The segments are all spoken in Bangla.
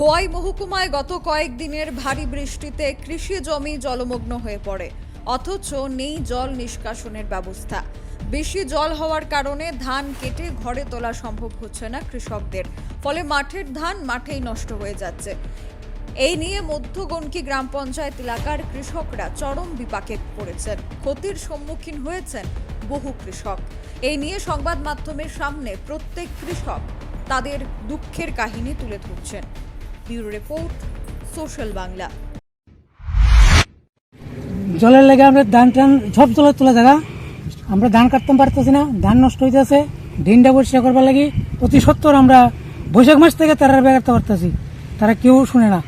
খোয়াই মহকুমায় গত কয়েকদিনের ভারী বৃষ্টিতে কৃষি জমি জলমগ্ন হয়ে পড়ে, অথচ নেই জল নিষ্কাশনের ব্যবস্থা। বেশি জল হওয়ার কারণে ধান কেটে ঘরে তোলা সম্ভব হচ্ছে না কৃষকদের, ফলে মাঠের ধান মাঠেই নষ্ট হয়ে যাচ্ছে। এই নিয়ে মধ্যগণকি গ্রাম পঞ্চায়েত এলাকার কৃষকরা চরম বিপাকে পড়েছেন, ক্ষতির সম্মুখীন হয়েছেন বহু কৃষক। এই নিয়ে সংবাদ মাধ্যমের সামনে প্রত্যেক কৃষক তাদের দুঃখের কাহিনী তুলে ধরছেন। Bureau report, social Bangla. জলের লেগে আমরা ধান টান সব জলের তোলা জায়গা, আমরা ধান কাটতে পারতেছি না, ধান নষ্ট হইতেছে। দিনটা পরিষ্কার করবার লাগি অতি সত্তর আমরা বৈশাখ মাস থেকে তারা বেড়াতে পারতেছি, তারা কেউ শুনে না,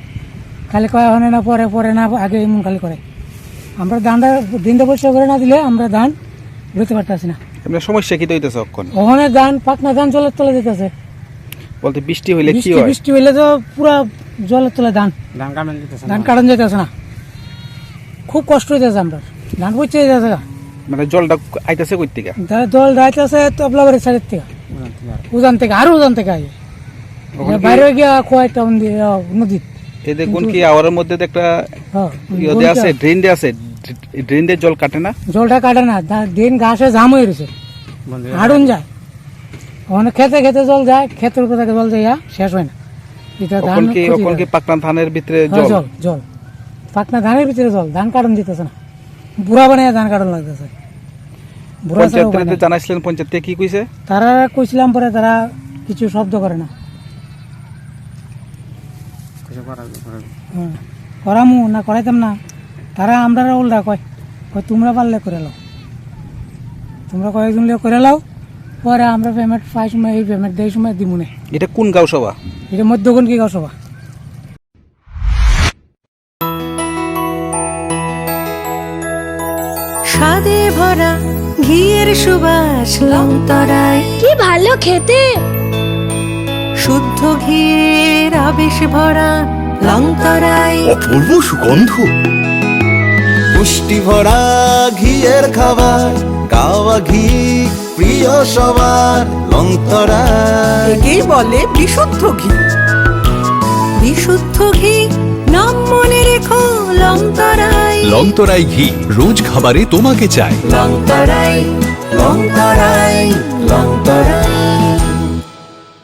খালি কয়া হয় না, পরে পরে না, আগে এমন খালি করে। আমরা ধানটা দিনটা পরিষ্কার করে না দিলে আমরা ধান রুইতে পারতেছি না। সমস্যা কি হইতেছে? ওখানে ধান পাকনা ধান জলের তলে যেতেছে। বলতে বৃষ্টি হইলে কি হয়? বৃষ্টি হইলে তো পুরা জলের তলে ধান কাটান যেতেছে না, খুব কষ্ট হইতেছে। আমরা ধান পচে যেতেছে, মানে জলটা আইতেছে কই থেকে? জল যাইতেছে তবলাবাড়ির সাইডের থেকে, উজান থেকে, আরো উজান থেকে আগে বাইরে গিয়া খোয়াই টাউন দিয়ে নদী। এই দেখুন কি আওয়ারের মধ্যে একটা ইয়ে আছে, ড্রেন দিয়ে আছে, ড্রেন দিয়ে জল কাটে না, জলটা কাটে না, ড্রেন ঘাসে জাম হয়ে রয়েছে, হাড়ুন যায়। ওখানে খেতে খেতে জল যায়, ক্ষেতের উপর থেকে জল যায়, শেষ হয় না। এটা ধান কি পাকনা ধানের ভিতরে জল জল পাকনা ধানের ভিতরে জল, ধান কাটন দিতেছে না, বুড়া বানিয়ে ধান কাটন লাগতেছে। পঞ্চায়েত জানাইছিলেন, পঞ্চায়েত কি কইছে? তারা কইছিলাম, পরে তারা কিছু শব্দ করে না। করামু না করাইতাম না, তারা আমরা উল্টা কয় তোমরা পারলে করে লাও, তোমরা কয়েকজন লিয়ে করে লাও, পরে আমরা পেমেন্ট পাই সময় এই পেমেন্ট দেয় সময় দিমুনে। এটা কোন গাঁও সভা? এটা মধ্যগণকি গাঁও সভা। স্বাদে ভরা ঘিয়ের সুবাস লংতরায়, কি ভালো খেতে। শুদ্ধ ঘিয়ের আবেশ ভরা লংতরায়, অপূর্ব সুগন্ধ, পুষ্টি ভরা ঘিয়ের খাবার, গাওয়া ঘি প্রিয় সবার লংতরায়। একেই বলে বিশুদ্ধ ঘি। বিশুদ্ধ ঘি নাম মনে রেখো লংতরায়। লংতরাই ঘি রোজ খাবারে তোমাকে চাই। লংতরায় লংতরায় লংতরায়।